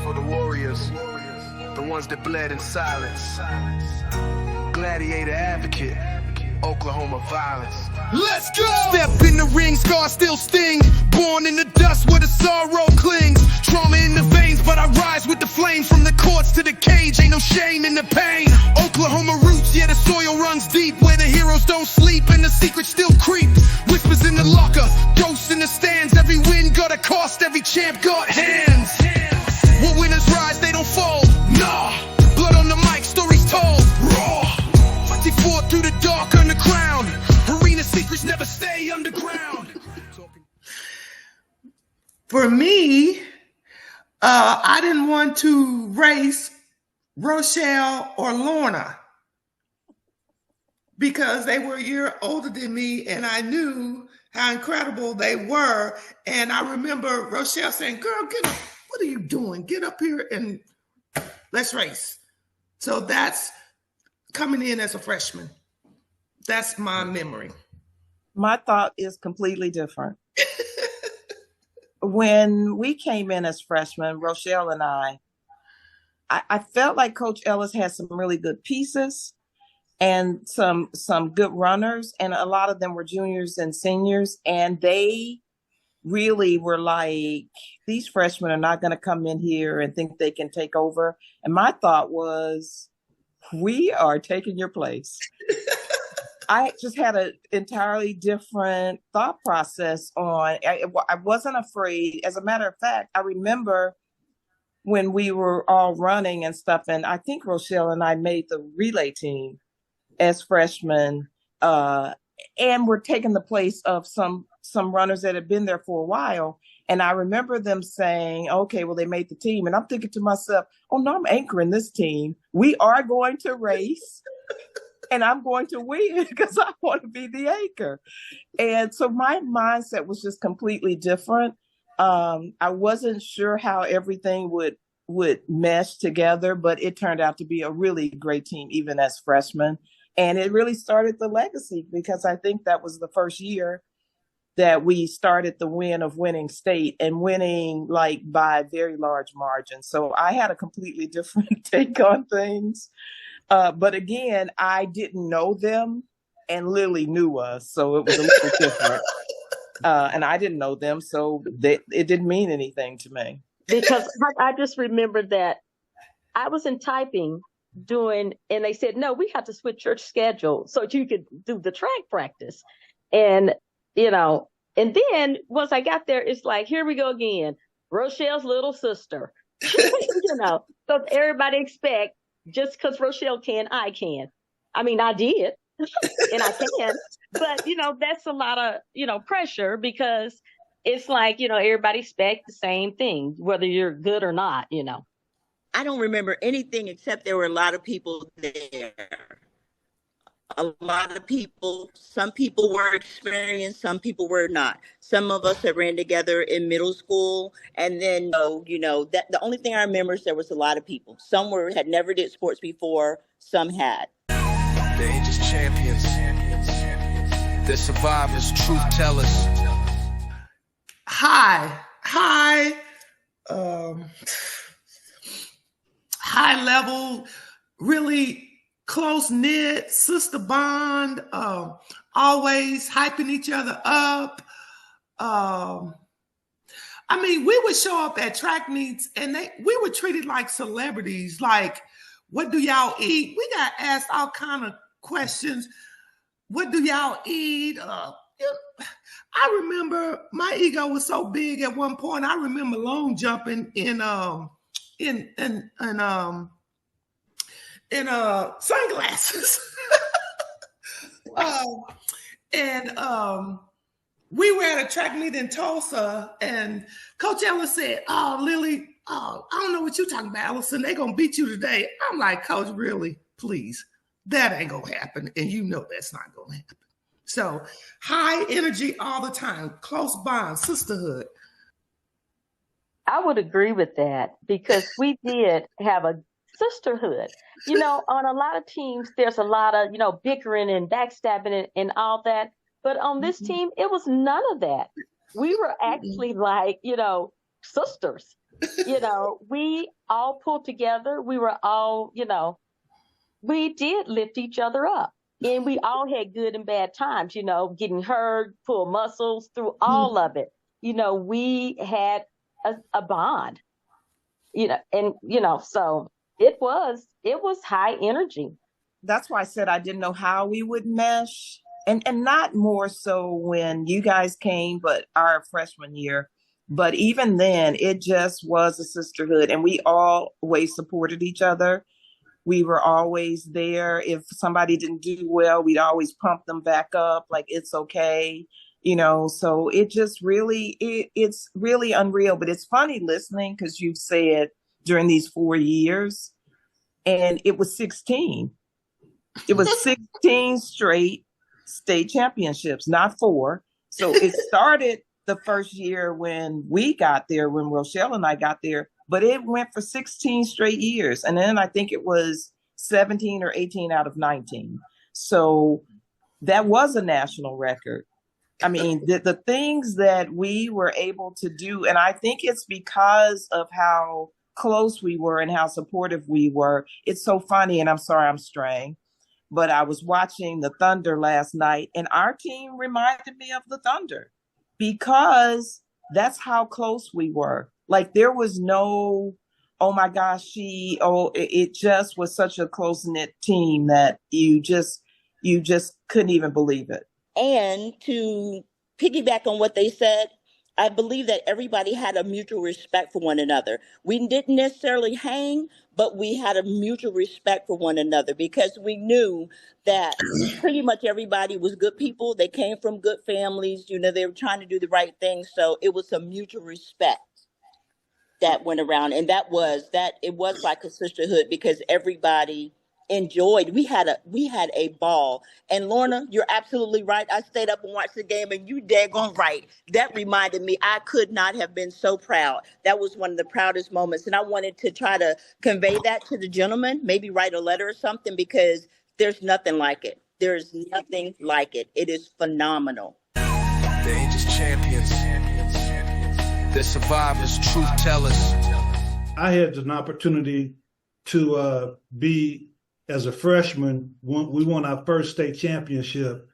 for the warriors, the ones that bled in silence. Gladiator advocate, Oklahoma violence. Let's go! Step in the ring, scars still sting. Born in the dust where the sorrow clings. Trauma in the veins, but I rise with the flame. From the courts to the cage, ain't no shame in the pain. Oklahoma roots, yeah, the soil runs deep. Where the heroes don't sleep and the secrets still creep. Whispers in the locker, ghosts in the stands. Every win got a cost, every champ got hands. When winners rise, they don't fall. Nah, blood on the mic, stories told. Raw. They fought through the dark, earn the crown. Arena secrets never stay underground. For me, I didn't want to race Rochelle or Lorna because they were a year older than me, and I knew how incredible they were. And I remember Rochelle saying, "Girl, get up. What are you doing? Get up here and let's race." So that's coming in as a freshman. That's my memory. My thought is completely different. When we came in as freshmen, Rochelle and I felt like Coach Ellis had some really good pieces and some good runners, and a lot of them were juniors and seniors, and they really were like, these freshmen are not going to come in here and think they can take over. And my thought was, we are taking your place. I just had an entirely different thought process on. I wasn't afraid. As a matter of fact, I remember when we were all running and stuff, and I think Rochelle and I made the relay team as freshmen, and were taking the place of some runners that had been there for a while. And I remember them saying, okay, well, they made the team. And I'm thinking to myself, oh, no, I'm anchoring this team. We are going to race. And I'm going to win because I want to be the anchor. And so my mindset was just completely different. I wasn't sure how everything would mesh together, but it turned out to be a really great team, even as freshmen. And it really started the legacy because I think that was the first year that we started the win of winning state and winning like by very large margins. So I had a completely different take on things. But again, I didn't know them and Lillie knew us. So it was a little different. And I didn't know them. So it didn't mean anything to me. Because I just remembered that I was in typing and they said, no, we have to switch your schedule so you could do the track practice. And, and then once I got there, it's like, here we go again. Rochelle's little sister, so everybody expect just because Rochelle can, I can. I mean, I did and I can, but that's a lot of, pressure because it's like, everybody expect the same thing, whether you're good or not, I don't remember anything except there were a lot of people there. A lot of people, some people were experienced, some people were not. Some of us had ran together in middle school. And then, that the only thing I remember is there was a lot of people. Some had never did sports before, some had. The ages champions, the survivors, truth tellers. High level, really close-knit sister bond, always hyping each other up. We would show up at track meets and we were treated like celebrities. Like, what do y'all eat? We got asked all kind of questions. What do y'all eat? I remember my ego was so big at one point. I remember long jumping in sunglasses. We were at a track meet in Tulsa, and Coach Ellis said, "Oh, Lillie, I don't know what you're talking about, Ellison. They're gonna beat you today." I'm like, "Coach, really? Please, that ain't gonna happen, and you know that's not gonna happen." So high energy all the time, close bond, sisterhood. I would agree with that because we did have a sisterhood. On a lot of teams, there's a lot of, bickering and backstabbing and all that. But on this team, it was none of that. We were actually like, sisters. We all pulled together. We were all, we did lift each other up. And we all had good and bad times, getting hurt, pull muscles through all of it. We had a bond, so it was high energy. That's why I said I didn't know how we would mesh. And not more so when you guys came, but our freshman year. But even then, it just was a sisterhood, and we always supported each other. We were always there. If somebody didn't do well, we'd always pump them back up, like it's okay, So it just really, it's really unreal. But it's funny listening because you said during these 4 years, and it was 16. It was 16 straight state championships, not 4. So it started the first year when we got there, when Rochelle and I got there, but it went for 16 straight years. And then I think it was 17 or 18 out of 19. So that was a national record. I mean, the things that we were able to do, and I think it's because of how close we were and how supportive we were. It's so funny, and I'm sorry I'm straying, but I was watching the Thunder last night, and our team reminded me of the Thunder because that's how close we were. Like there was no, oh my gosh, it just was such a close-knit team that you just couldn't even believe it. And to piggyback on what they said, I believe that everybody had a mutual respect for one another. We didn't necessarily hang, but we had a mutual respect for one another because we knew that pretty much everybody was good people. They came from good families. They were trying to do the right thing. So it was a mutual respect that went around. And it was like a sisterhood because everybody enjoyed. We had a ball. And Lorna, you're absolutely right. I stayed up and watched the game, and you daggone right. That reminded me, I could not have been so proud. That was one of the proudest moments. And I wanted to try to convey that to the gentleman, maybe write a letter or something, because there's nothing like it. There's nothing like it. It is phenomenal. They ain't just champions. They're survivors, truth tellers. I had an opportunity to be, as a freshman, we won our first state championship.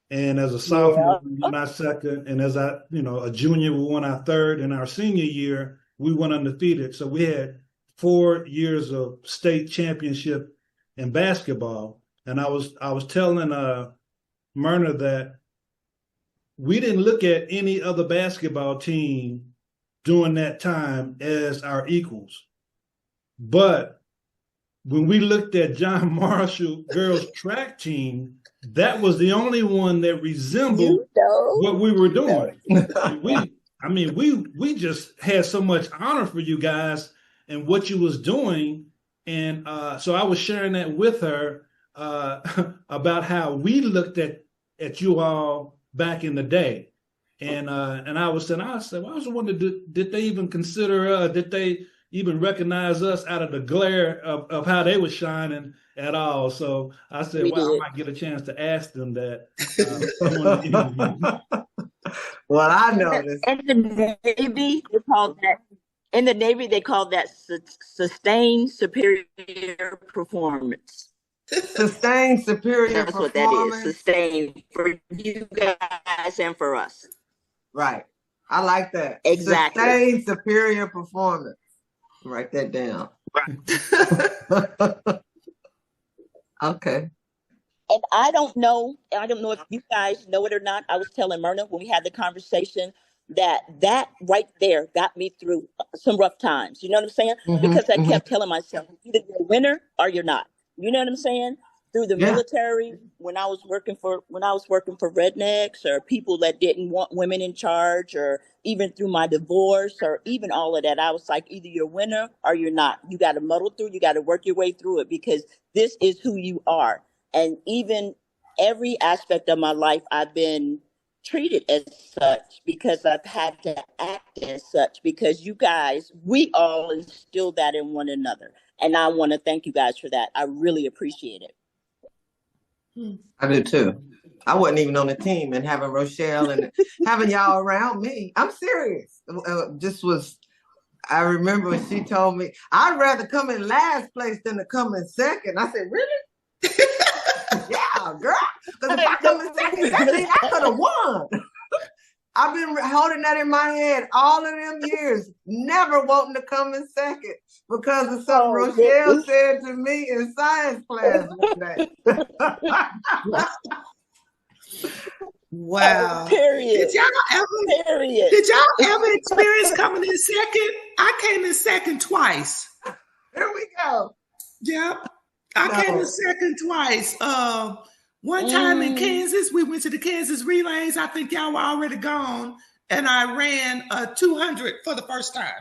And as a sophomore, we won our second. And as a junior, we won our third. And our senior year, we went undefeated. So we had 4 years of state championship in basketball. And I was telling Myrna that we didn't look at any other basketball team during that time as our equals. But when we looked at John Marshall girls track team, that was the only one that resembled what we were doing. We just had so much honor for you guys and what you was doing. And so I was sharing that with her about how we looked at you all back in the day. And I said, well, I was wondering, did they even consider, did they even recognize us out of the glare of how they were shining at all? So I said, I might get a chance to ask them that. Well, I noticed. In the Navy, they call that sustained superior performance. Sustained superior That's performance. what that is. Sustained for you guys and for us. Right. I like that. Exactly. Sustained superior performance. Write that down. Right. Okay. And I don't know if you guys know it or not. I was telling Myrna when we had the conversation that right there got me through some rough times. You know what I'm saying? Because I kept telling myself, either you're a winner or you're not. You know what I'm saying? Through the military, when I was working for rednecks or people that didn't want women in charge, or even through my divorce, or even all of that, I was like, either you're a winner or you're not. You got to muddle through. You got to work your way through it, because this is who you are. And even every aspect of my life, I've been treated as such because I've had to act as such, because you guys, we all instill that in one another. And I want to thank you guys for that. I really appreciate it. I do too. I wasn't even on the team, and having Rochelle and having y'all around me, I'm serious. Just was I remember she told me, I'd rather come in last place than to come in second. I said, really? Yeah, girl. Because if I come in second, that means I could have won. I've been holding that in my head all of them years, never wanting to come in second because of something Rochelle said to me in science class one day. Wow. Period. Did y'all ever experience coming in second? I came in second twice. Here we go. Yep. I came in second twice. One time in Kansas, we went to the Kansas relays. I think y'all were already gone. And I ran 200 for the first time.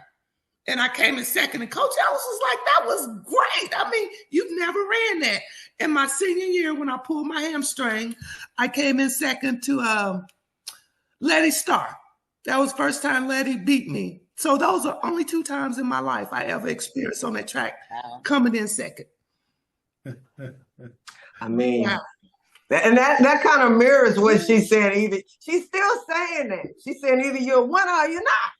And I came in second. And Coach Ellis was like, that was great. I mean, you've never ran that. In my senior year, when I pulled my hamstring, I came in second to Letty Starr. That was the first time Letty beat me. So those are only 2 times in my life I ever experienced on that track, coming in second. I mean, and that kind of mirrors what she said. She's still saying that. She said either you're a winner or you're not.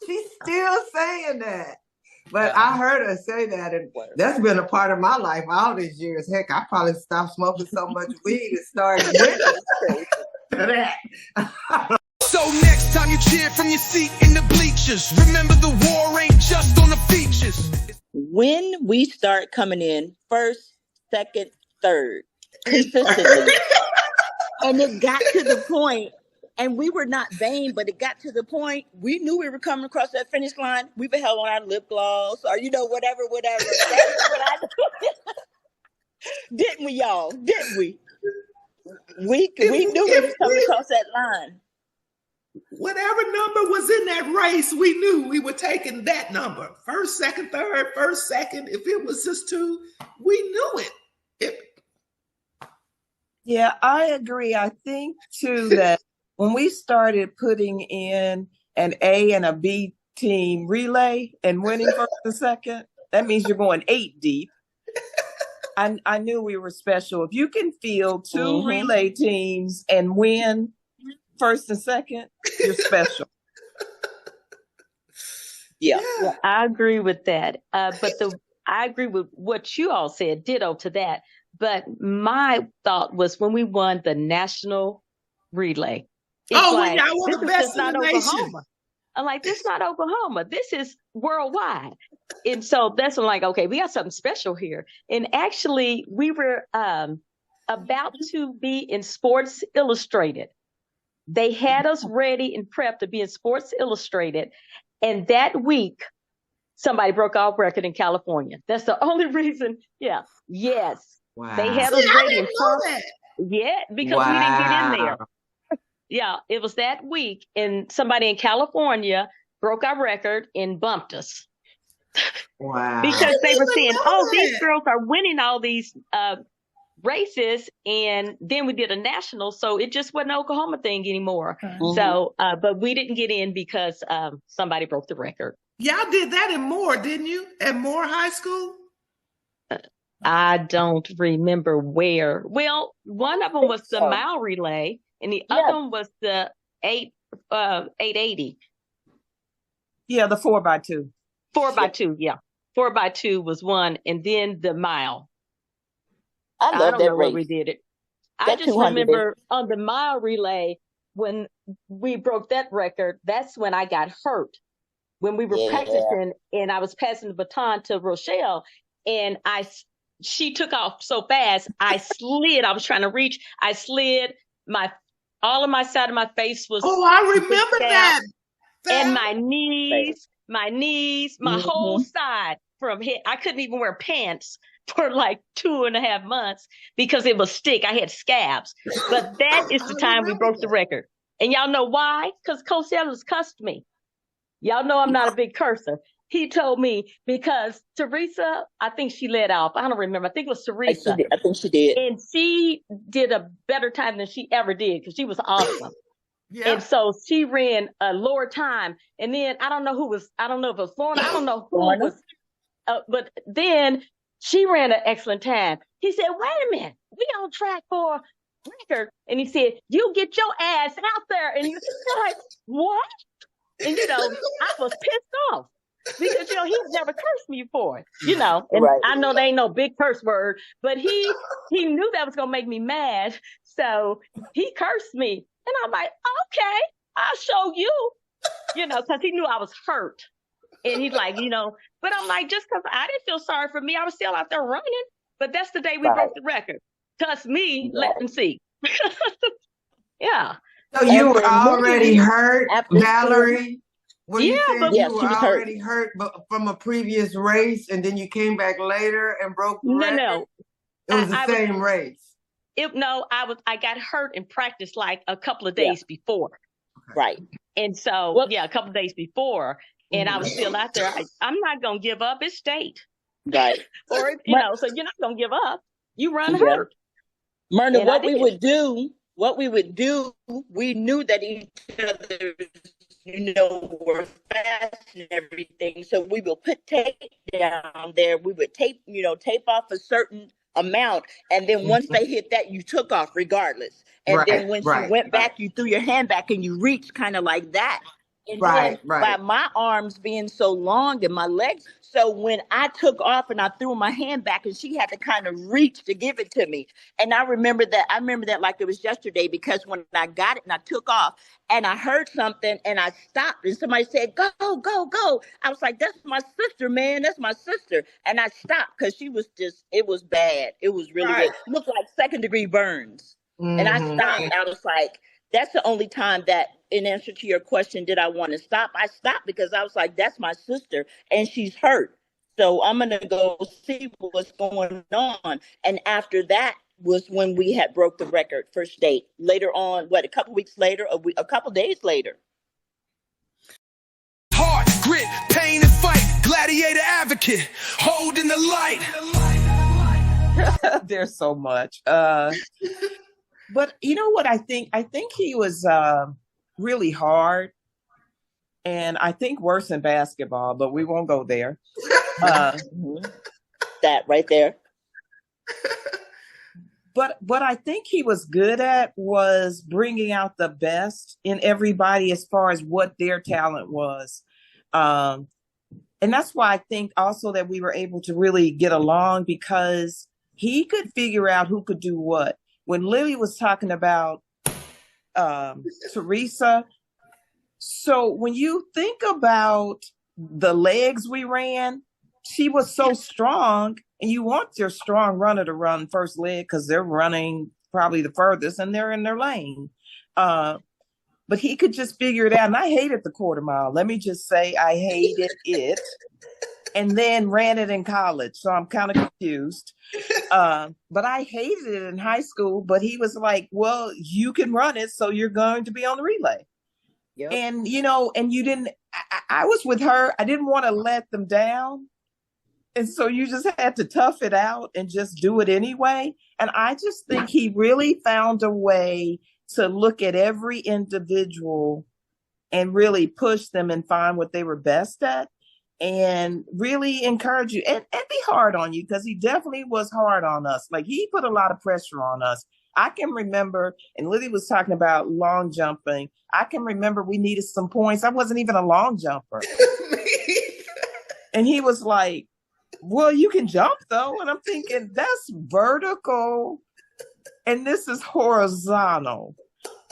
She's still saying that. But I heard her say that, and that's been a part of my life all these years. Heck, I probably stopped smoking so much weed and started winning. So next time you cheer from your seat in the bleachers, remember the war ain't just on the features. When we start coming in first, second, third, consistently, and it got to the point, and we were not vain, but it got to the point we knew we were coming across that finish line. We were held on our lip gloss, or whatever. That's what I didn't we, y'all? Didn't we? We knew we were coming across that line. Whatever number was in that race, we knew we were taking that number. First, second, third, first, second. If it was just 2, we knew it. Yeah, I agree. I think too that when we started putting in an A and a B team relay and winning first and second, that means you're going 8 deep. I knew we were special. If you can field 2 relay teams and win first and second, you're special. Yeah, I agree with that. I agree with what you all said, ditto to that. But my thought was when we won the national relay. It's when y'all were the best in the nation. Oklahoma. I'm like, this is not Oklahoma. This is worldwide. And so that's when I'm like, okay, we got something special here. And actually, we were about to be in Sports Illustrated. They had us ready and prepped to be in Sports Illustrated. And that week, somebody broke our record in California. That's the only reason. Yeah. Yes. Wow. They had us ready and prepped. Yeah, because we didn't get in there. Yeah, it was that week, and somebody in California broke our record and bumped us. Wow. Because they were saying, these girls are winning all these races, and then we did a national, so it just wasn't an Oklahoma thing anymore. So, but we didn't get in because somebody broke the record. Y'all did that in Moore, didn't you? At Moore High School? I don't remember where. Well, one of them was the mile relay, and the other one was the 880. Yeah, the 4x2. 4x2, yeah. 4x2 was one, and then the mile. I don't that know race. where we did it. That I just remember on the mile relay, when we broke that record, that's when I got hurt. When we were practicing, and I was passing the baton to Rochelle, and she took off so fast, I slid. I was trying to reach. I slid. All of my side of my face was. Oh, I remember that. And my knees, my whole side from head. I couldn't even wear pants for like 2.5 months because it was stick. I had scabs. But that is the time we broke the record. And y'all know why? Because Coach Ellis cussed me. Y'all know I'm not a big cursor. He told me because Theresa, I think she led off. I don't remember. I think it was Theresa. I think she did. And she did a better time than she ever did because she was awesome. And so she ran a lower time. And then I don't know if it was Lorna. I don't know who it was. But then she ran an excellent time. He said, wait a minute. We on track for a record. And he said, you get your ass out there. And you're like, what? And, I was pissed off. because he's never cursed me before, and Right. I know there ain't no big curse word, but he knew that was gonna make me mad, so he cursed me, and I'm like, okay, I'll show you, because he knew I was hurt, and he's like, but I'm like, just because I didn't feel sorry for me, I was still out there running, but that's the day we broke the record. Cuss me, let them see. Yeah. So you And were then already Lillie, hurt, after Valerie? Were you saying but Yeah, you she were was hurt. already hurt from a previous race and then you came back later and broke the record? no, It was the I same race. I got hurt in practice like a couple of Yeah. days before. Right. And so, Well- a couple of days before, and I was still out there. I'm not going to give up. It's state. Right. Or, so you're not going to give up. You run Yeah. hurt. Myrna, And I what we did. would do, we knew that each other, were fast and everything. So we would put tape down there. We would tape off a certain amount. And then once they hit that, you took off regardless. And then when she went back, you threw your hand back and you reached kind of like that. And then by my arms being so long and my legs, so when I took off and I threw my hand back and she had to kind of reach to give it to me. And I remember that like it was yesterday, because when I got it and I took off and I heard something and I stopped and somebody said, go, go, go. I was like, that's my sister, man. That's my sister. And I stopped because it was bad. It was really bad. It looked like 2nd-degree burns. Mm-hmm. And I stopped. And I was like, that's the only time that, in answer to your question, did I want to stop? I stopped because I was like, that's my sister and she's hurt. So I'm going to go see what's going on. And after that was when we had broke the record for state. Later on, a couple weeks later, a couple days later. Heart, grit, pain, and fight. Gladiator advocate, holding the light. There's so much. But you know what I think? I think he was really hard, and I think worse in basketball, but we won't go there. That right there. But what I think he was good at was bringing out the best in everybody as far as what their talent was. And that's why I think also that we were able to really get along, because he could figure out who could do what. When Lillie was talking about Theresa, so when you think about the legs we ran, she was so strong, and you want your strong runner to run first leg because they're running probably the furthest and they're in their lane. But he could just figure it out. And I hated the quarter mile. Let me just say I hated it. And then ran it in college. So I'm kind of confused. But I hated it in high school. But he was like, well, you can run it, so you're going to be on the relay. Yep. And, and you didn't, I was with her. I didn't want to let them down. And so you just had to tough it out and just do it anyway. And I just think he really found a way to look at every individual and really push them and find what they were best at. And really encourage you and be hard on you, because he definitely was hard on us. Like, he put a lot of pressure on us. I can remember, and Lillie was talking about long jumping. I can remember we needed some points. I wasn't even a long jumper. And he was like, well, you can jump though. And I'm thinking, that's vertical and this is horizontal.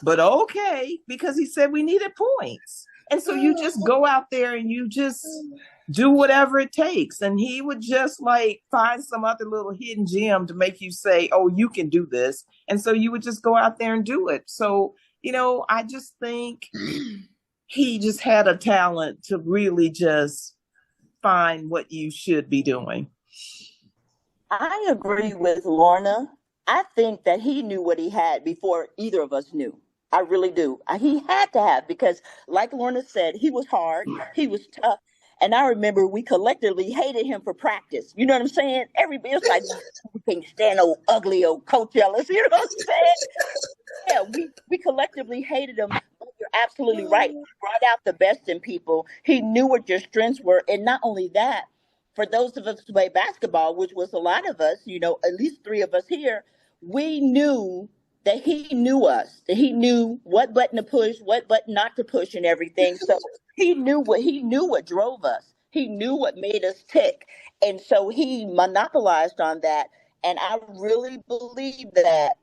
But okay, because he said we needed points. And so you just go out there and you just do whatever it takes. And he would just find some other little hidden gem to make you say, oh, you can do this. And so you would just go out there and do it. So, I just think he just had a talent to really just find what you should be doing. I agree with Lorna. I think that he knew what he had before either of us knew. I really do. He had to have, because like Lorna said, he was hard, he was tough. And I remember we collectively hated him for practice. You know what I'm saying? Everybody was like, we can't stand old ugly old Coach Ellis. You know what I'm saying? Yeah, we collectively hated him. But you're absolutely right. He brought out the best in people. He knew what your strengths were. And not only that, for those of us who play basketball, which was a lot of us, at least 3 of us here, we knew that he knew us, that he knew what button to push, what button not to push and everything. So he knew what drove us. He knew what made us tick. And so he monopolized on that. And I really believe that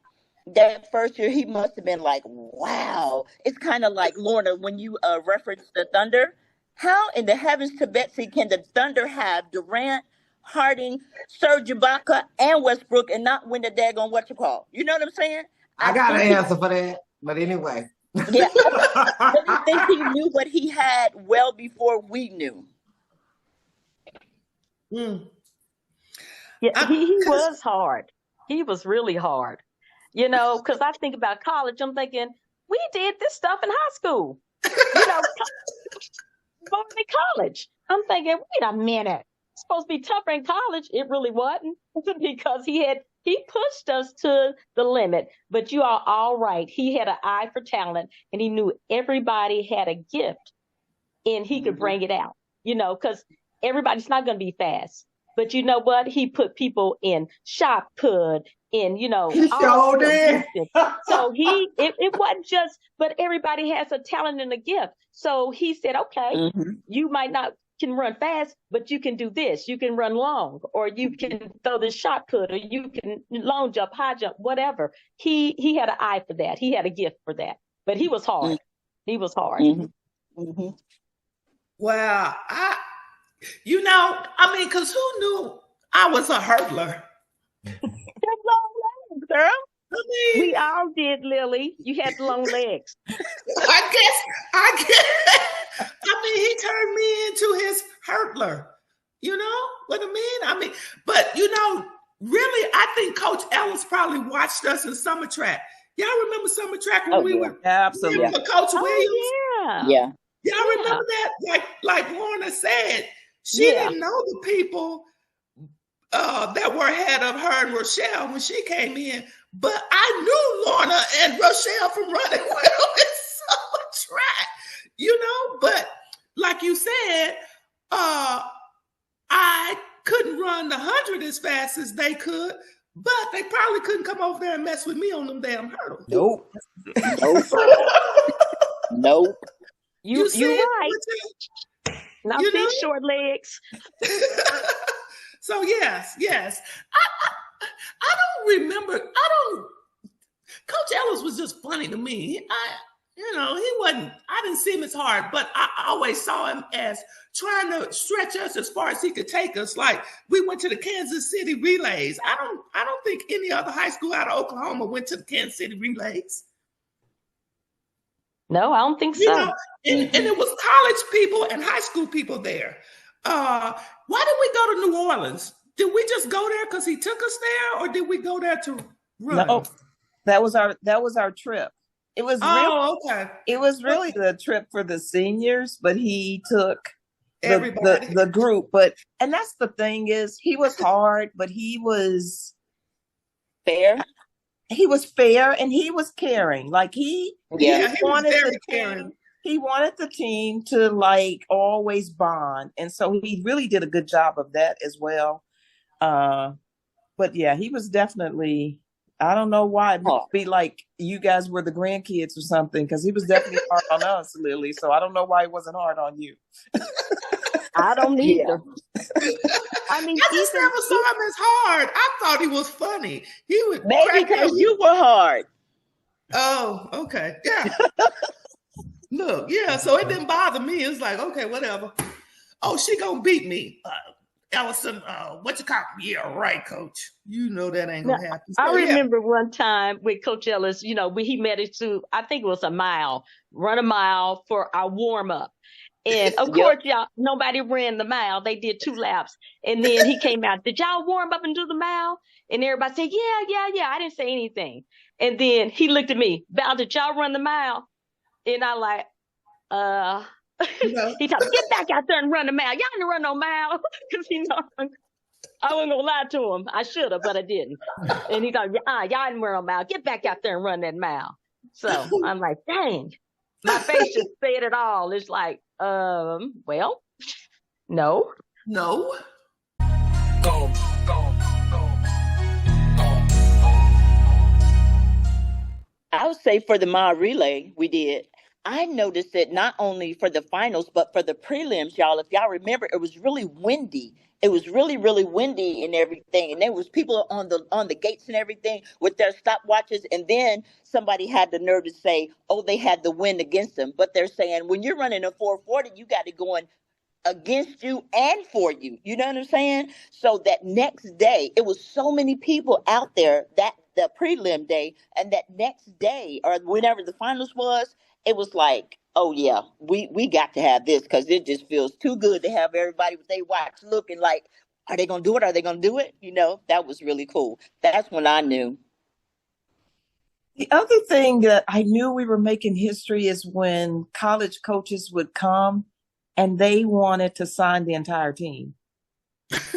first year he must have been like, wow. It's kind of like, Lorna, when you referenced the Thunder. How in the heavens to Betsy can the Thunder have Durant, Harding, Serge Ibaka, and Westbrook and not win the daggone whatchamacallit? You know what I'm saying? I got an answer for that. But anyway. Yeah. I think he knew what he had well before we knew. Yeah, he was hard. He was really hard. You know, because I think about college, I'm thinking, we did this stuff in high school. You know, going to college. I'm thinking, wait a minute. It's supposed to be tougher in college. It really wasn't because he pushed us to the limit. But you are all right. He had an eye for talent and he knew everybody had a gift and he could bring it out, you know, because everybody's not going to be fast. But you know what? He put people in shot put, in, you know, he showed it. So it wasn't just, but everybody has a talent and a gift. So he said, okay, you might not can run fast, but you can do this. You can run long, or you can throw the shot put, or you can long jump, high jump, whatever. He had an eye for that. He had a gift for that. But he was hard. He was hard. Wow. You know, I mean, because who knew I was a hurdler? Girl. I mean, we all did, Lily. You had long legs. I guess. I mean, he turned me into his hurdler. You know what I mean? But you know, really, I think Coach Ellis probably watched us in summer track. Y'all remember summer track when we were absolutely with Coach Williams? Yeah. Y'all remember that? Like Lorna said, she didn't know the people that were ahead of her and Rochelle when she came in. But I knew Lorna and Rochelle from running well in summer track, you know. But like you said, I couldn't run the 100 as fast as they could, but they probably couldn't come over there and mess with me on them damn hurdles. Nope. Nope. You're right. Not big short legs. So yes. I don't remember. Coach Ellis was just funny to me. I didn't see him as hard, but I always saw him as trying to stretch us as far as he could take us. Like we went to the Kansas City relays. I don't think any other high school out of Oklahoma went to the Kansas City relays. No, I don't think so. You know, and it was college people and high school people there. Why did we go to New Orleans? Did we just go there because he took us there, or did we go there to run? No, that was our trip. It was It was really the trip for the seniors, but he took the group. And that's the thing is, he was hard, but he was fair. He was fair and he was caring. Like he wanted the team to like always bond. And so he really did a good job of that as well. But yeah, he was definitely, I don't know why it must be like you guys were the grandkids or something, because he was definitely hard on us, Lily. So I don't know why he wasn't hard on you. I don't either. I just never saw him as hard. I thought he was funny. He would maybe because you were hard. Oh, okay. Yeah. Look, so it didn't bother me. It was like, okay, whatever. Oh, she gonna beat me. Ellison, what you call? Yeah, right, coach. You know that ain't gonna happen. So, I remember one time with Coach Ellis, you know, he made it to, I think it was run a mile for our warm up. And of course, y'all, nobody ran the mile. They did 2 laps. And then he came out, did y'all warm up and do the mile? And everybody said, yeah. I didn't say anything. And then he looked at me, Val, did y'all run the mile? And I like, he told me, get back out there and run the mile. Y'all didn't run no mile. Because I wasn't gonna lie to him. I should have, but I didn't. And he thought, y'all didn't run no mile. Get back out there and run that mile. So I'm like, dang. My face just said it all. It's like, well, no. Go. I would say for the mile relay, we did. I noticed it not only for the finals, but for the prelims, y'all. If y'all remember, it was really windy. It was really, really windy and everything. And there was people on the gates and everything with their stopwatches. And then somebody had the nerve to say, oh, they had the wind against them. But they're saying when you're running a 440, you got it going against you and for you. You know what I'm saying? So that next day, it was so many people out there that the prelim day, and that next day or whenever the finals was, it was like, oh yeah, we got to have this, because it just feels too good to have everybody with their watch looking like, are they gonna do it? Are they gonna do it? You know, that was really cool. That's when I knew. The other thing that I knew we were making history is when college coaches would come and they wanted to sign the entire team.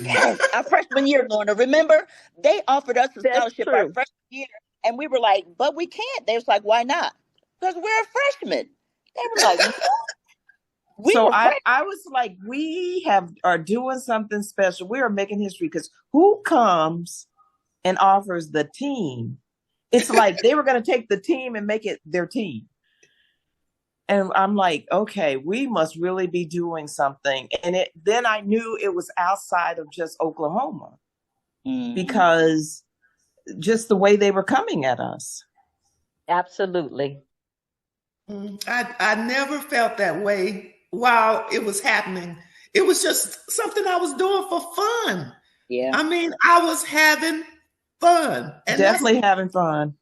Yes, our freshman year, Lorna, remember? They offered us a That's scholarship true. our freshman year, and we were like, but we can't. They was like, why not? Because we're freshmen. They were like, no. So I was like, we are doing something special. We are making history, because who comes and offers the team? It's like they were going to take the team and make it their team. And I'm like, okay, we must really be doing something. And then I knew it was outside of just Oklahoma, because just the way they were coming at us. Absolutely. I never felt that way while it was happening. It was just something I was doing for fun. Yeah. I mean, I was having fun. And Definitely having fun.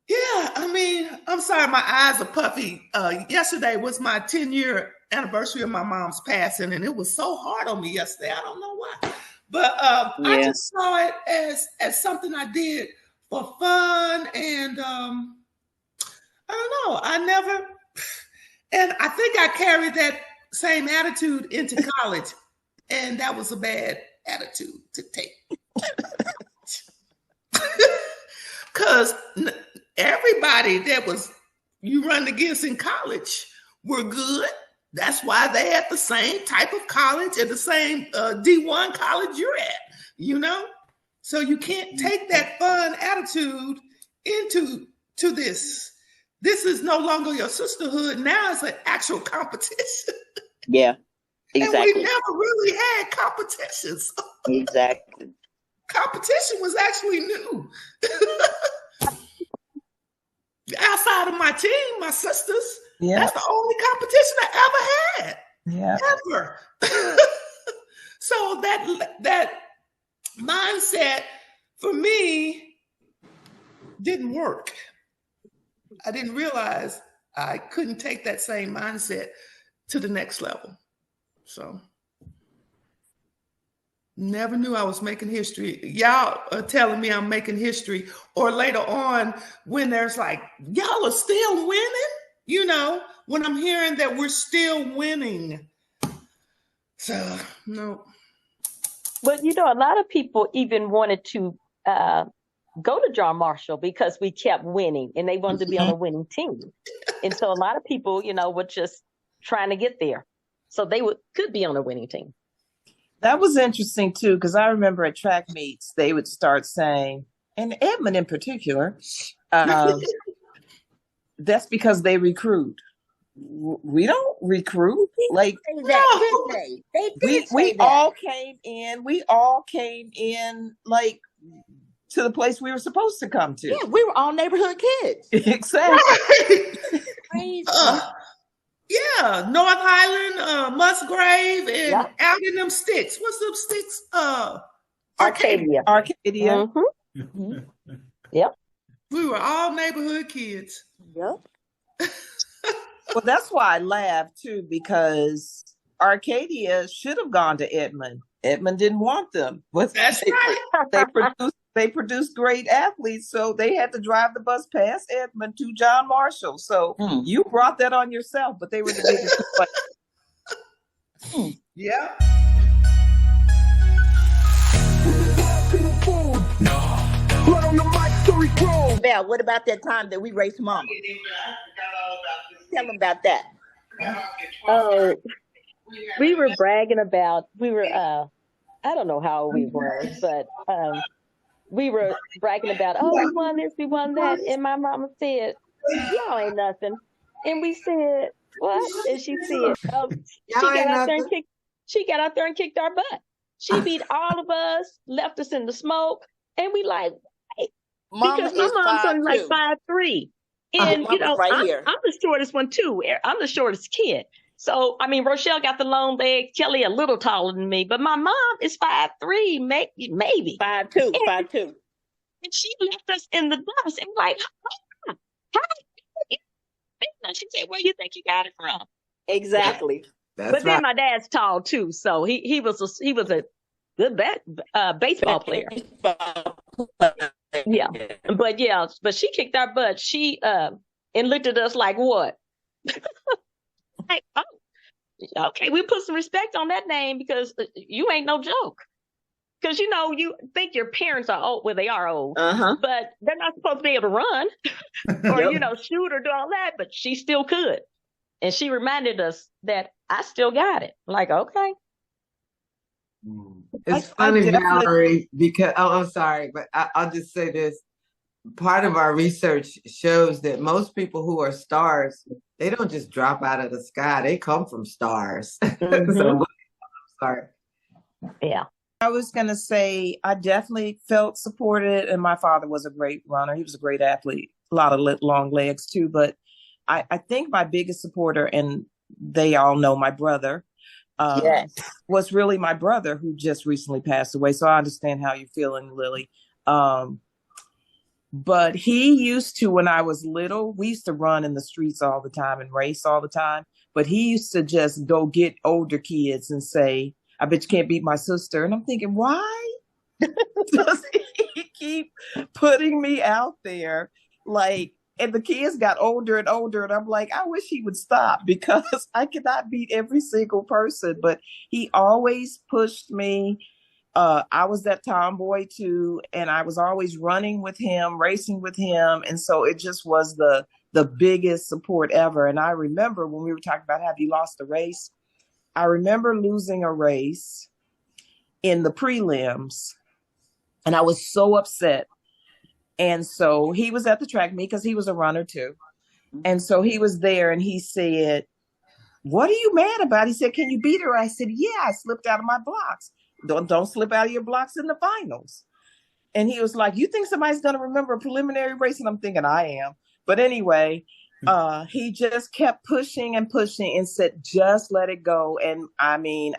Yeah, I mean, I'm sorry, my eyes are puffy. Yesterday was my 10-year anniversary of my mom's passing, and it was so hard on me yesterday. I don't know why. But I just saw it as something I did for fun, and I don't know. And I think I carried that same attitude into college, and that was a bad attitude to take. Because everybody that was you run against in college were good. That's why they at the same type of college, at the same D1 college you're at, you know? So you can't take that fun attitude into this. This is no longer your sisterhood. Now it's an actual competition. Yeah, exactly. And we never really had competitions. Exactly. Competition was actually new. Outside of my team, my sisters, that's the only competition I ever had. Yeah. Ever. So that mindset for me didn't work. I didn't realize I couldn't take that same mindset to the next level. So never knew I was making history. Y'all are telling me I'm making history, or later on when there's like, y'all are still winning, you know, when I'm hearing that we're still winning. So, no. But, you know, a lot of people even wanted to go to John Marshall because we kept winning, and they wanted to be on a winning team. And so a lot of people, you know, were just trying to get there. So they could be on a winning team. That was interesting, too, because I remember at track meets, they would start saying, and Edmund in particular, that's because they recruit. We don't recruit. Like, we all came in like to the place we were supposed to come to. Yeah, we were all neighborhood kids. Exactly. Crazy. Yeah, North Highland, Musgrave, and out in them sticks. What's them sticks? Arcadia. Mm-hmm. Yep. We were all neighborhood kids. Yep. Well, that's why I laughed too, because Arcadia should have gone to Edmond. Edmond didn't want them. But that's right. They produced great athletes, so they had to drive the bus past Edmond to John Marshall. So you brought that on yourself, but they were the biggest. Yeah. Val, what about that time that we raced Mama? Tell them about that. Oh, we were bragging about, I don't know how old we were, but we were bragging about, oh, we won this, we won that. And my mama said, y'all ain't nothing. And we said, what? And she said, Y'all ain't nothing. she got out there and kicked our butt. She beat all of us, left us in the smoke, and we like, hey. Because my mom's only like 5'3". And you know, I'm the shortest one too. I'm the shortest kid. So I mean, Rochelle got the long legs. Kelly a little taller than me, but my mom is 5'3", maybe 5'2", 5'2". And she left us in the dust. And like, how? She said, "Where you think you got it from?" Exactly. But then my dad's tall too, so he was a good baseball player. Yeah, but she kicked our butt. She and looked at us like, what? Like, oh, okay, we put some respect on that name because you ain't no joke. Because you know, you think your parents are old. Well, they are old, but they're not supposed to be able to run or you know, shoot or do all that. But she still could, and she reminded us that I still got it. Like, okay. It's funny, Valerie, because I'm sorry, but I'll just say this. Part of our research shows that most people who are stars, they don't just drop out of the sky. They come from stars. So, I'm sorry. Yeah. I was going to say, I definitely felt supported, and my father was a great runner. He was a great athlete, a lot of long legs too. But I think my biggest supporter, and they all know my brother, was really my brother who just recently passed away. So I understand how you're feeling, Lillie. But he used to, when I was little, we used to run in the streets all the time and race all the time. But he used to just go get older kids and say, I bet you can't beat my sister. And I'm thinking, why does he keep putting me out there? Like, and the kids got older and older. And I'm like, I wish he would stop because I cannot beat every single person. But he always pushed me. I was that tomboy too. And I was always running with him, racing with him. And so it just was the biggest support ever. And I remember when we were talking about, have you lost a race? I remember losing a race in the prelims, and I was so upset. And so he was at the track meet because he was a runner too. And so he was there and he said, what are you mad about? He said, can you beat her? I said, yeah, I slipped out of my blocks. Don't slip out of your blocks in the finals. And he was like, you think somebody's going to remember a preliminary race? And I'm thinking I am. But anyway, he just kept pushing and pushing and said, just let it go. And I mean,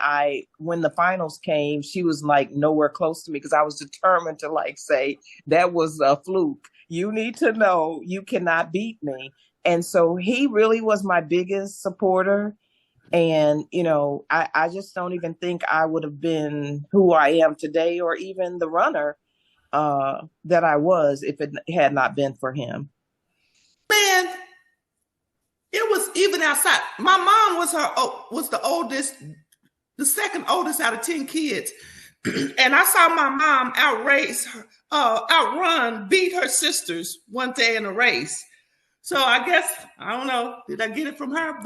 when the finals came, she was like nowhere close to me because I was determined to like say that was a fluke. You need to know you cannot beat me. And so he really was my biggest supporter. And, you know, I just don't even think I would have been who I am today or even the runner that I was if it had not been for him. Man, it was even outside. My mom was the oldest, the second oldest out of 10 kids. And I saw my mom outrun, beat her sisters one day in a race. So I guess, I don't know, did I get it from her?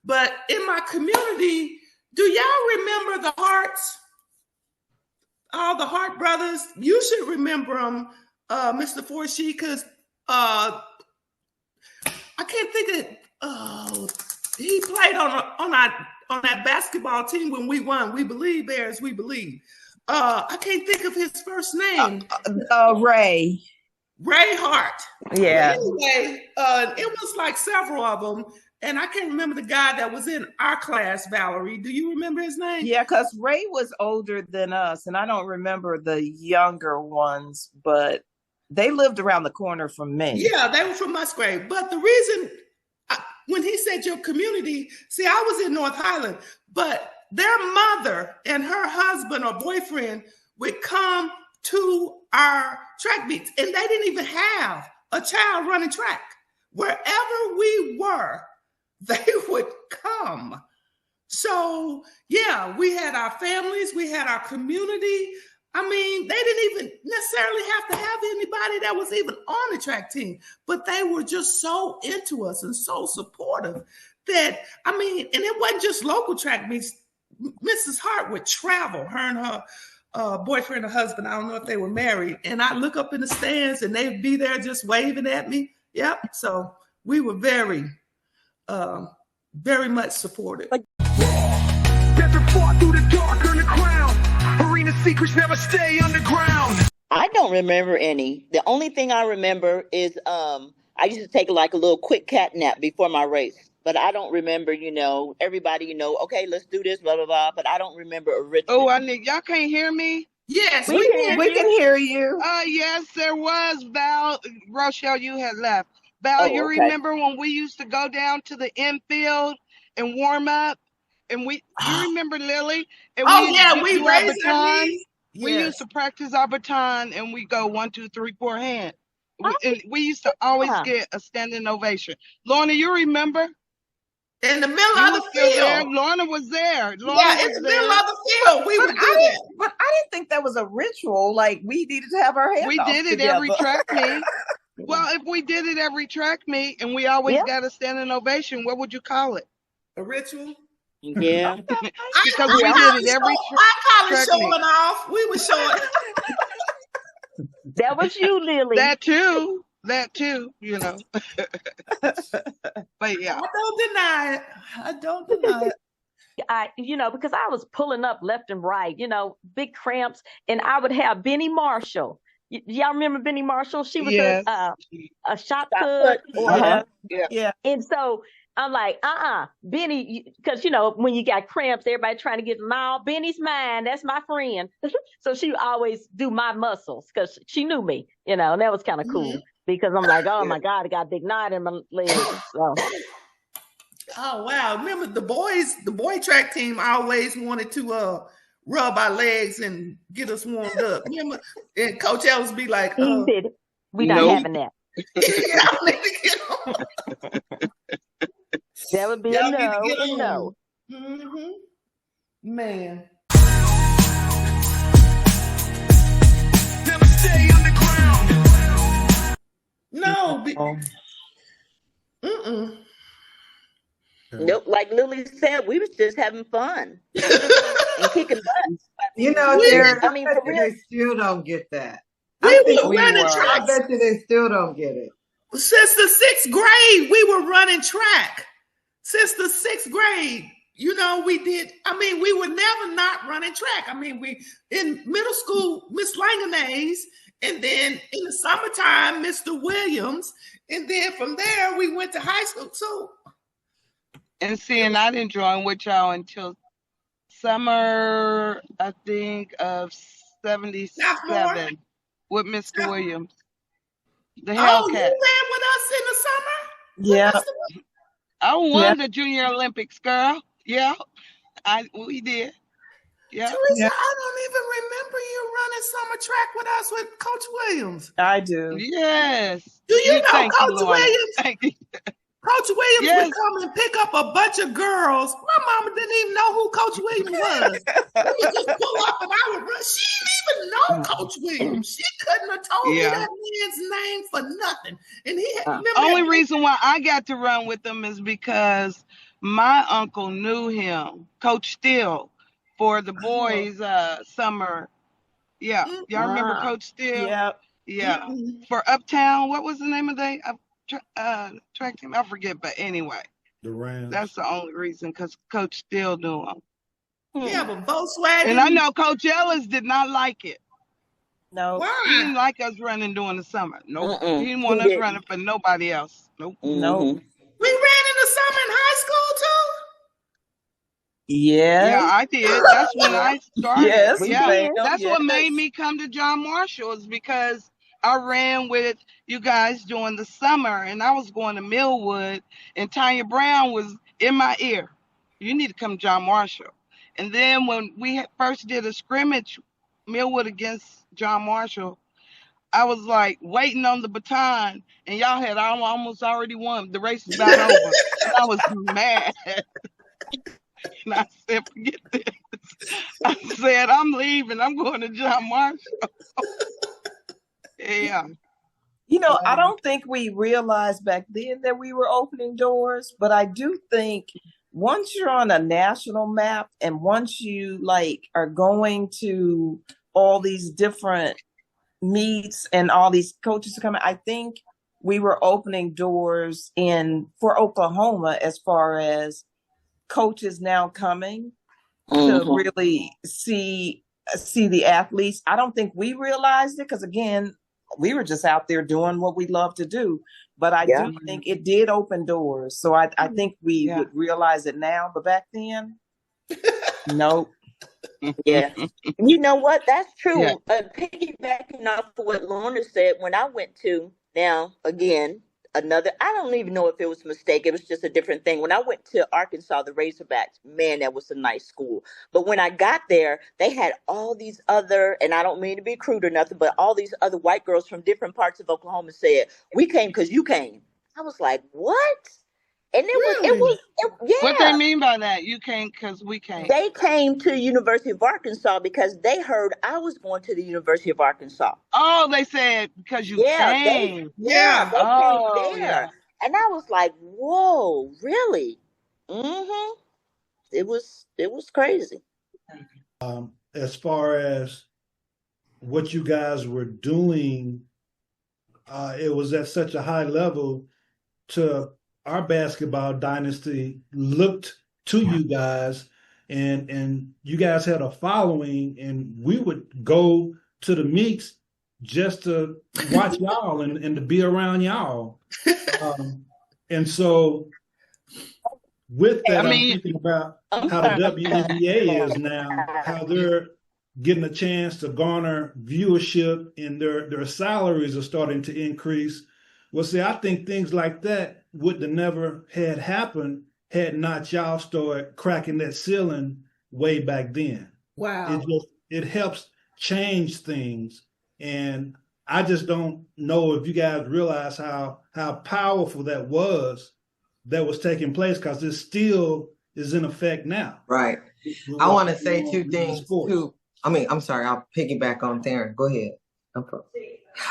But in my community, do y'all remember the Harts? All the Hart brothers? You should remember them, Mr. Forshee, because I can't think of he played on that basketball team when we won. We believe, Bears, we believe. I can't think of his first name. Ray Hart. Yeah. Anyway, it was like several of them. And I can't remember the guy that was in our class, Valerie. Do you remember his name? Yeah, because Ray was older than us, and I don't remember the younger ones, but they lived around the corner from me. Yeah, they were from Musgrave. But the reason, when he said your community, see, I was in North Highland, but their mother and her husband or boyfriend would come to our track meets, and they didn't even have a child running track. Wherever we were, they would come. So, yeah, we had our families, we had our community. I mean, they didn't even necessarily have to have anybody that was even on the track team, but they were just so into us and so supportive that, I mean, and it wasn't just local track meets. Mrs. Hart would travel, her and her boyfriend or husband, I don't know if they were married, and I look up in the stands and they'd be there just waving at me. Yep. So we were very much supported. Desert fought through the dark underground. Arena secrets never stay underground. I don't remember any. The only thing I remember is I used to take like a little quick cat nap before my race. But I don't remember, everybody, okay, let's do this, blah, blah, blah. But I don't remember a ritual. Oh, y'all can't hear me? Yes, We can hear you. Yes, there was. Val, Rochelle, you had left. Val, you okay. remember when we used to go down to the infield and warm up? And you remember Lillie? And we raised our knees. We used to practice our baton and we go 1, 2, 3, 4 hand. And we used to always get a standing ovation. Lorna, you remember? In the middle of the field. There. Lorna was there. In the middle of the field. But I didn't think that was a ritual. Like we needed to have our hands. We did it together. every track meet. Well, if we did it every track meet and we always got a standing ovation, what would you call it? A ritual? Yeah. Because we did it every I call it showing off. We were showing. That was you, Lillie. That too, But yeah. I don't deny it. Because I was pulling up left and right, big cramps, and I would have Benny Marshall. Y'all remember Benny Marshall? She was a shot put. Yeah. And so I'm like, Benny, because when you got cramps, everybody trying to get no, Benny's mine. That's my friend. So she would always do my muscles because she knew me, and that was kind of cool because I'm like, oh my God, I got a big knot in my leg. So. Oh wow! Remember the boy track team always wanted to rub our legs and get us warmed up. Remember, and Coach Ellis be like, "He did it. We not having that." That would be a no. Mm-hmm. Man. Never stay underground. No. Nope. Like Lillie said, we was just having fun and kicking butt. Derek, I bet you they still don't get that. We were running track. I bet you they still don't get it. Since the 6th grade, we were running track. Since the 6th grade, we did. We were never not running track. We in middle school, Miss Langanese, and then in the summertime, Mr. Williams, and then from there we went to high school. So, and I didn't join with y'all until summer, I think, of 77 with Mr. Williams. The Hellcat. You ran with us in the summer? Yeah. I won the Junior Olympics, girl. Yeah, we did. Yeah. Theresa, I don't even remember you running summer track with us with Coach Williams. I do. Yes. Do you know Coach Williams? Thank you. Coach Williams would come and pick up a bunch of girls. My mama didn't even know who Coach Williams was. We would just pull up and I would run. She didn't even know Coach Williams. She couldn't have told me that man's name for nothing. And he had only reason why I got to run with him is because my uncle knew him, Coach Steele, for the boys' summer. Yeah, y'all remember Coach Steele? Yeah. For Uptown, what was the name of the track team? I forget, but anyway, the Rams. That's the only reason, because Coach Steele knew him. Yeah, but Volkswagen. And I know Coach Ellis did not like it. No. Why? He didn't like us running during the summer. Nope. He didn't want us running for nobody else. Nope. No. We ran in the summer in high school too? Yeah, I did. That's when I started. Yes, that's what made me come to John Marshall, is because I ran with you guys during the summer, and I was going to Millwood, and Tanya Brown was in my ear. You need to come to John Marshall. And then when we first did a scrimmage, Millwood against John Marshall, I was like waiting on the baton, and y'all had almost already won. The race was about over. And I was mad. And I said, forget this. I said, I'm leaving. I'm going to John Marshall. Yeah. I don't think we realized back then that we were opening doors, but I do think once you're on a national map and once you are going to all these different meets and all these coaches are coming, I think we were opening doors for Oklahoma as far as coaches now coming to really see the athletes. I don't think we realized it because, again, we were just out there doing what we love to do. But I do think it did open doors. So I think we would realize it now. But back then, nope. Yeah. You know what? That's true. Yeah. Piggybacking off of what Lorna said, when I went to, now, again, I don't even know if it was a mistake. It was just a different thing. When I went to Arkansas, the Razorbacks, man, that was a nice school. But when I got there, they had all these other, and I don't mean to be crude or nothing, but all these other white girls from different parts of Oklahoma said, "We came because you came." I was like, what? And What they mean by that? You came because we came. They came to the University of Arkansas because they heard I was going to the University of Arkansas. Oh, they said because you came. They came there. Yeah. And I was like, whoa, really? Mm-hmm. It was crazy. As far as what you guys were doing, it was at such a high level to our basketball dynasty looked to you guys, and you guys had a following, and we would go to the meets just to watch y'all and to be around y'all. And so with that, I'm thinking about how the WNBA is now, how they're getting a chance to garner viewership and their salaries are starting to increase. Well, see, I think things like that would have never had happened had not y'all started cracking that ceiling way back then. Wow. It helps change things. And I just don't know if you guys realize how powerful that was taking place, because it still is in effect now. Right. I want to say two things too. I'm sorry, I'll piggyback on Theron. Go ahead.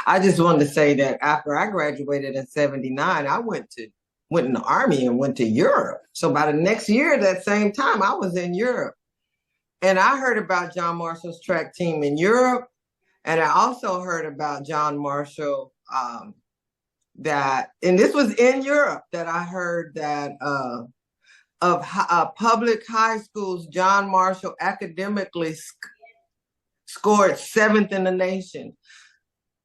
I just wanted to say that after I graduated in 79, I went in the Army and went to Europe. So by the next year, that same time, I was in Europe. And I heard about John Marshall's track team in Europe. And I also heard about John Marshall, and this was in Europe, that I heard that of public high schools, John Marshall academically scored 7th in the nation.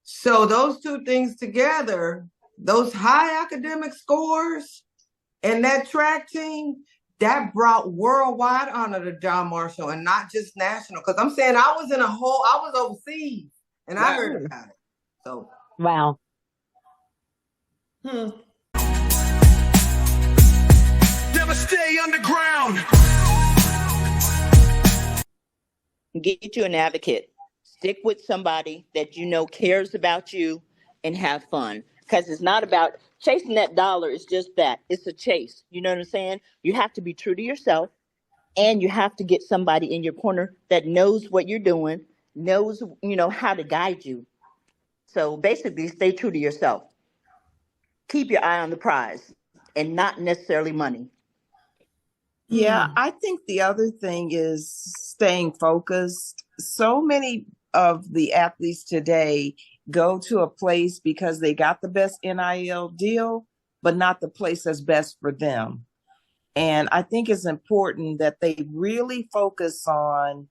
So those two things together, those high academic scores and that track team, that brought worldwide honor to John Marshall and not just national. Because I'm saying I was overseas and I heard about it. So wow. Never stay underground. Get you an advocate. Stick with somebody that you know cares about you and have fun. Because it's not about chasing that dollar. It's just that. It's a chase. You know what I'm saying? You have to be true to yourself, and you have to get somebody in your corner that knows what you're doing, knows, how to guide you. So basically, stay true to yourself. Keep your eye on the prize and not necessarily money. Yeah, I think the other thing is staying focused. So many of the athletes today go to a place because they got the best NIL deal, but not the place that's best for them. And I think it's important that they really focus on,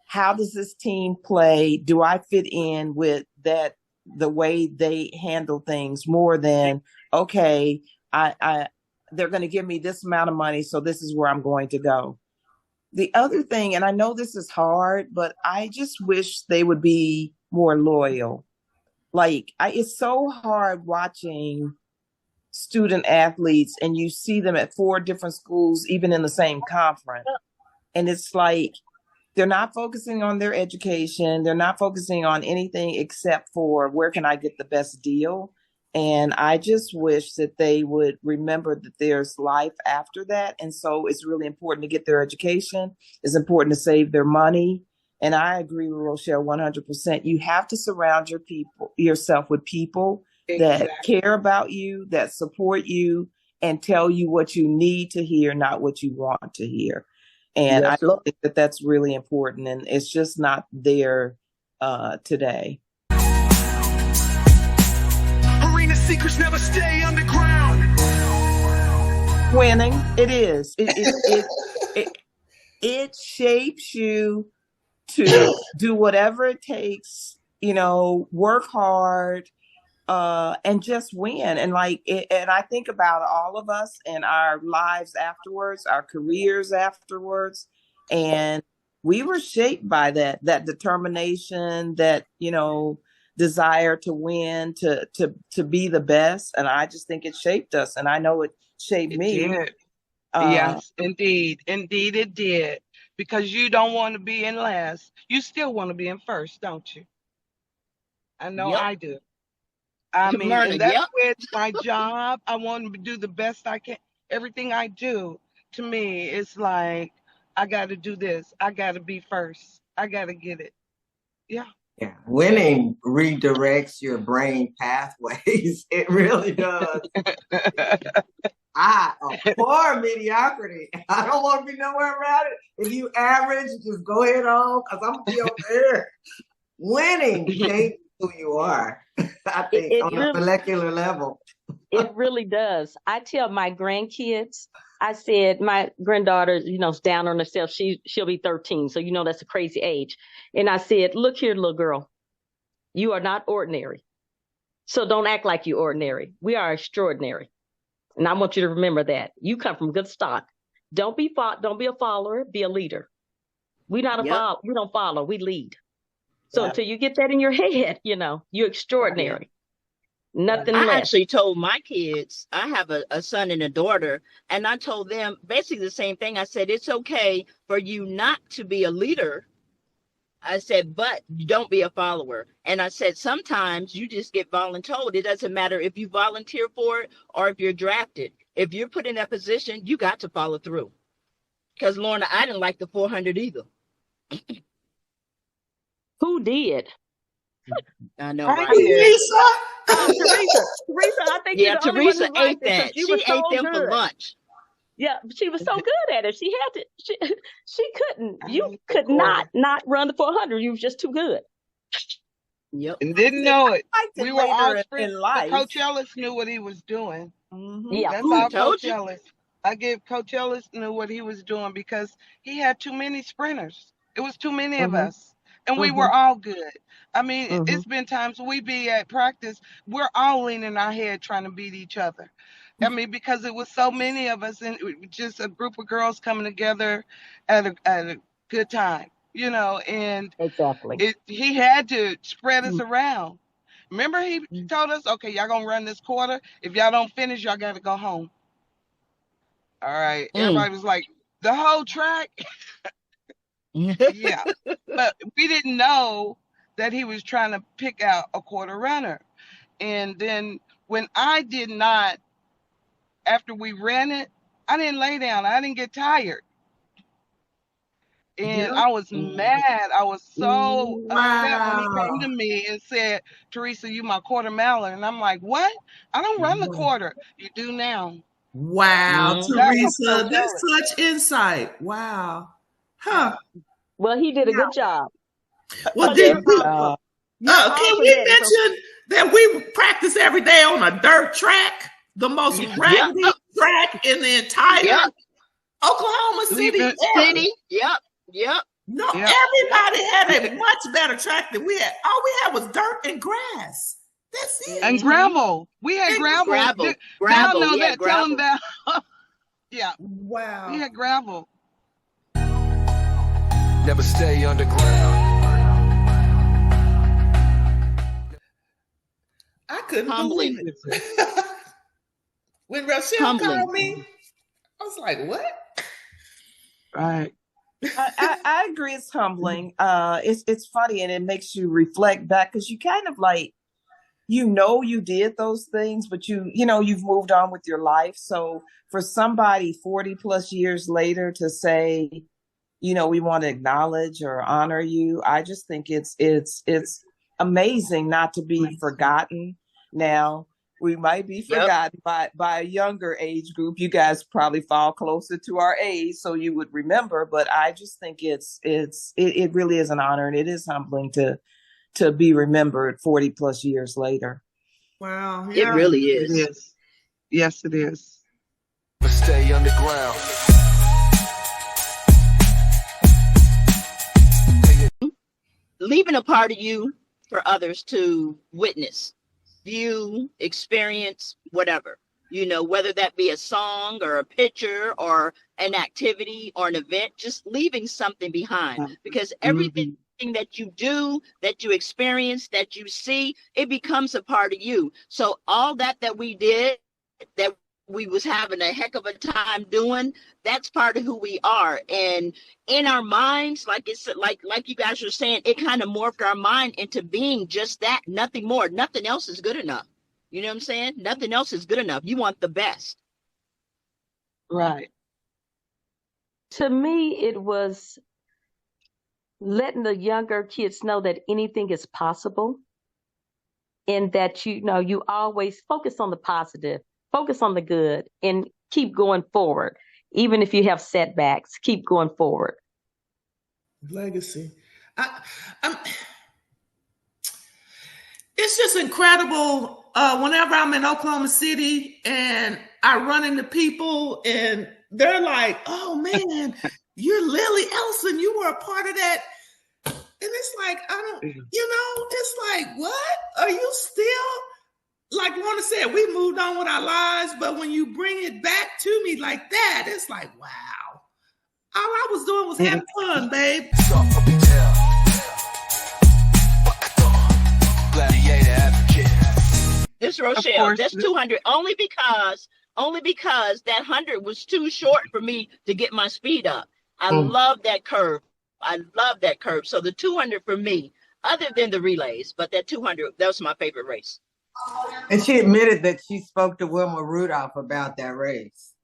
how does this team play? Do I fit in with that, the way they handle things, more than, okay, they're going to give me this amount of money, so this is where I'm going to go. The other thing, and I know this is hard, but I just wish they would be more loyal. It's so hard watching student athletes and you see them at 4 different schools, even in the same conference. And it's like, they're not focusing on their education. They're not focusing on anything except for where can I get the best deal? And I just wish that they would remember that there's life after that. And so it's really important to get their education. It's important to save their money. And I agree with Rochelle 100%. You have to surround yourself with people that care about you, that support you, and tell you what you need to hear, not what you want to hear. And I think that that's really important. And it's just not there today. secrets never stay underground. Winning, it is. It shapes you to do whatever it takes, work hard, and just win. And and I think about all of us and our lives afterwards, our careers afterwards, and we were shaped by that determination, that desire to win, to be the best. And I just think it shaped us, and I know it shaped me. Did. Yes, indeed it did. Because you don't want to be in last, you still want to be in first, don't you? I know I do. I mean, Myrna, and that's with my job. I want to do the best I can. Everything I do, to me, it's like, I got to do this. I got to be first. I got to get it. Yeah. Yeah. Winning redirects your brain pathways. It really does. I abhor mediocrity. I don't want to be nowhere around it. If you average, just go ahead on, because I'm going to be over there. Winning changes who you are, I think, on a molecular level. It really does. I tell my grandkids, I said, my granddaughter, is down on herself. She'll be 13, so that's a crazy age. And I said, look here, little girl, you are not ordinary. So don't act like you're ordinary. We are extraordinary. And I want you to remember that. You come from good stock. Don't be a follower, be a leader. We don't follow, we lead. So until you get that in your head, you're extraordinary. Nothing less. I actually told my kids, I have a son and a daughter, and I told them basically the same thing. I said, it's okay for you not to be a leader. I said, but don't be a follower. And I said, sometimes you just get voluntold. It doesn't matter if you volunteer for it or if you're drafted. If you're put in that position, you got to follow through. Because, Lorna, I didn't like the 400 either. Who did? I know, right? Theresa. Teresa, I think Teresa ate that. She ate them for lunch. Yeah, she was so good at it. She had to. She couldn't. You could not run the 400. You were just too good. Yep. And didn't know it. We were all friends. Coach Ellis knew what he was doing. Mm-hmm. Yeah, that's all Coach Ellis. I give Coach Ellis knew what he was doing because he had too many sprinters. It was too many of us, and we were all good. I mean, it's been times we be at practice, we're all leaning our head trying to beat each other. I mean, because it was so many of us, and just a group of girls coming together at a good time, and exactly. He had to spread us around. Remember, he told us, okay, y'all gonna run this quarter. If y'all don't finish, y'all got to go home. All right. Everybody was like, the whole track. Yeah. But we didn't know that he was trying to pick out a quarter runner. And then when I did not, after we ran it, I didn't lay down. I didn't get tired. And I was mad. I was so upset when he came to me and said, Theresa, you my quarter miler. And I'm like, what? I don't run the quarter. You do now. Wow, Theresa, that's such insight. Wow. Huh. Well, he did a good job. Well, can we mention that we practice every day on a dirt track, the most raggedy track in the entire Oklahoma City area? Yep. No, everybody had a much better track than we had. All we had was dirt and grass. That's it. And gravel. We had gravel. Gravel. Know that. Gravel. Tell them that. Yeah. Wow. We had gravel. Never stay underground. I couldn't believe it. When Rochelle called me, I was like, what? Right. I agree. It's humbling. It's funny, and it makes you reflect back, because you kind of like, you did those things, but you've moved on with your life. So for somebody 40 plus years later to say, we want to acknowledge or honor you, I just think it's amazing not to be forgotten. Now, we might be forgotten by a younger age group. You guys probably fall closer to our age, so you would remember. But I just think it really is an honor, and it is humbling to be remembered 40 plus years later. Wow. It Yeah. really It is. is. Yes, it is. But stay underground. Leaving a part of you for others to witness, view, experience, whatever. Whether that be a song or a picture or an activity or an event, just leaving something behind. Because everything that you do, that you experience, that you see, it becomes a part of you. So all that we did, that we was having a heck of a time doing, that's part of who we are. And in our minds, like it's like you guys were saying, it kind of morphed our mind into being just that, nothing more. Nothing else is good enough. You know what I'm saying? Nothing else is good enough. You want the best. Right. To me, it was letting the younger kids know that anything is possible, and that you always focus on the positive, focus on the good, and keep going forward. Even if you have setbacks, keep going forward. Legacy. I'm, it's just incredible. Whenever I'm in Oklahoma City and I run into people and they're like, "Oh man, you're Lillie Ellison. You were a part of that." And it's like, it's like, what? Are you still, like Lorna said, we moved on with our lives, but when you bring it back to me like that, it's like, wow. All I was doing was having fun, babe. Gladiator advocate. This Rochelle, that's 200 only because that 100 was too short for me to get my speed up. I love that curve. So the 200 for me, other than the relays, but that 200, that was my favorite race. And she admitted that she spoke to Wilma Rudolph about that race.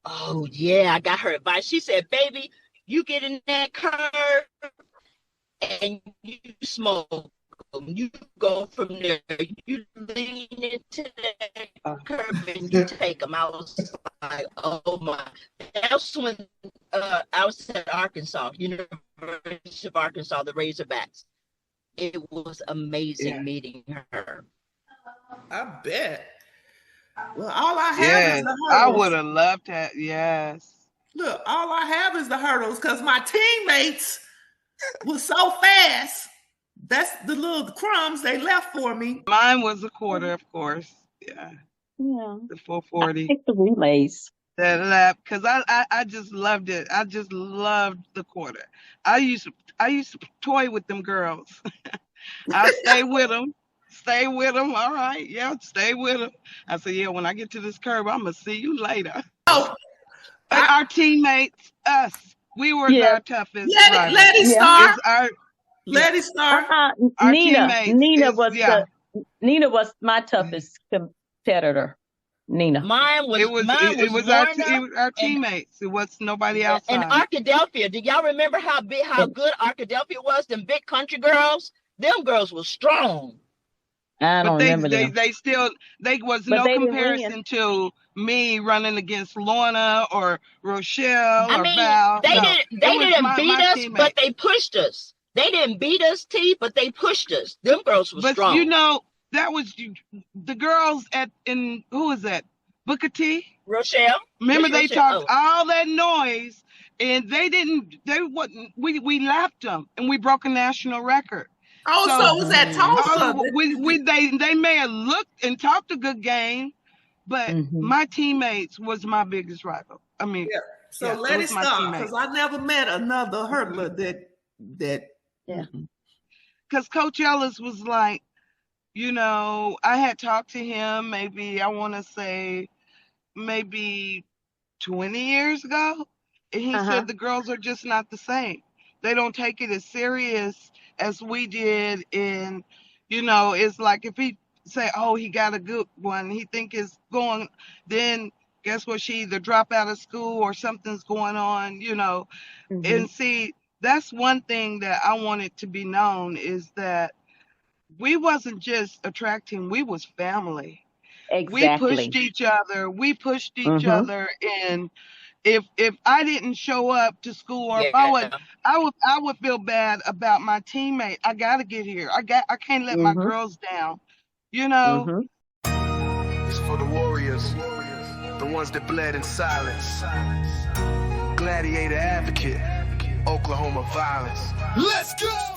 Oh yeah, I got her advice. She said, "Baby, you get in that curve and you smoke. You go from there. You lean into that curve and you take them." I was like, "Oh my!" That's when I was at Arkansas, University of Arkansas, the Razorbacks. It was amazing meeting her. I bet. Well, all I have Yes, is the I hurdles. would have loved that. Yes. Look, all I have is the hurdles because my teammates were so fast. That's the little crumbs they left for me. Mine was a quarter, of course. Yeah. Yeah. The I 440. picked the relays. That lap, because I just loved it. I just loved the quarter. I used to toy with them girls. I stay with them. Stay with them. All right. Yeah, stay with them. I said, yeah, when I get to this curve, I'm going to see you later. Oh, Our teammates, us, we were our toughest rivals. let it start. Our Let it start. Our Nina teammates Nina was my toughest competitor. Nina. Mine was our teammates. It was nobody outside. And Arkadelphia. Do y'all remember how good Arkadelphia was? Them big country girls. Them girls were strong. I don't remember them. They was no comparison to me running against Lorna or Rochelle or Val. They didn't beat us, but they pushed us. They didn't beat us, T, but they pushed us. Them girls were strong. But that was the girls who was that? Booker T? Rochelle. Remember they talked all that noise and we lapped them and we broke a national record. Oh, so was that Tulsa? They may have looked and talked a good game, but my teammates was my biggest rival. I mean, let it stop because I never met another hurdler that. Because Coach Ellis was like, I had talked to him maybe 20 years ago, and he said the girls are just not the same. They don't take it as serious as we did. And it's like if he say, oh, he got a good one, he think it's going, then guess what, she either drop out of school or something's going on, and see, that's one thing that I wanted to be known, is that we wasn't just attracting, we was family. Exactly. We pushed each other, and if I didn't show up to school, or if I would feel bad about my teammate. I gotta get here. I can't let my girls down. is for the warriors, the ones that bled in silence. Gladiator advocate, Oklahoma violence. Let's go!